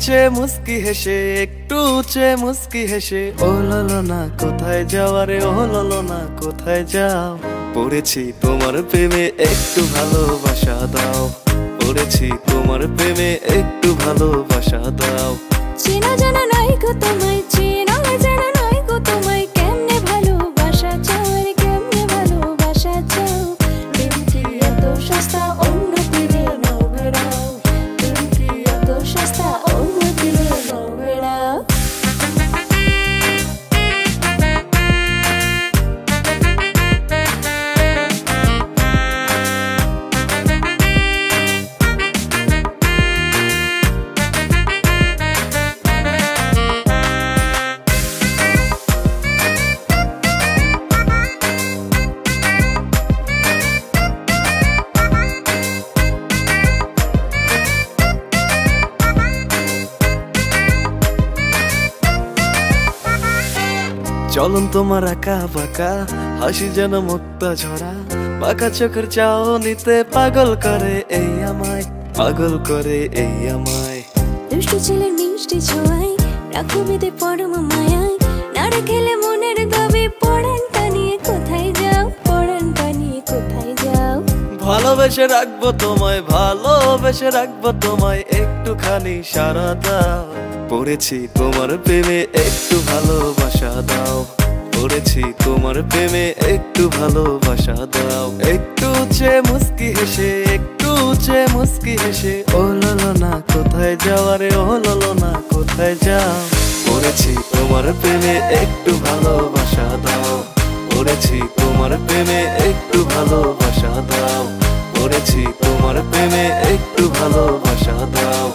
চেয়ে মুস্কি হেসে, একটু চেয়ে মুস্কি হেসে, ও ললো না কোথায় যাওয়া রে, ও ললো না কোথায় যাও। পড়েছি তোমার প্রেমে, একটু ভালোবাসা দাও। পড়েছি তোমার প্রেমে, একটু ভালোবাসা দাও। চেনা জানা নাই গো তোমায়, চেনা জানা নাই গো তোমায়, কেমনে ভালোবাসা চাও রে, কেমনে ভালোবাসা চাও। প্রেম কি এত সস্তা, অন্য দিলে নাও বেড়াও। প্রেম কি এত সস্তা, অন্য দিলে নাও বেড়াও। চলন তোমার আঁকা বাঁকা, হাসি যেন মুক্তা ঝরা, বাঁকা চোখের চাও নিতে পাগল করে এই আমায়, পাগল করে এই আমায়। দুষ্টু ছেলের মিষ্টি ছোঁয়ায়, রাখো বেঁধে পরম মায়ায়, না রাখলে মনের দাবি, পড়ানটা নিয়ে কোথায় যাও, পড়ানটা নিয়ে কোথায় যাও। ভালোবেসে রাখবো তোমায়, ভালোবেসে রাখবো তোমায়, একটুখানি সারা দাও। পড়েছি তোমার প্রেমে, একটু ভালোবাসা দাও। পড়েছি তোমার প্রেমে, একটু ভালোবাসা দাও। একটু চেয়ে মুস্কি হেসে, একটু চেয়ে মুস্কি হেসে, ও ললো না কোথায় যাওয়া রে, ও ললো না কোথায় যাও। পড়েছি তোমার প্রেমে, একটু ভালোবাসা দাও। পড়েছি তোমার প্রেমে, একটু ভালোবাসা দাও। পড়েছি তোমার প্রেমে, একটু ভালোবাসা দাও।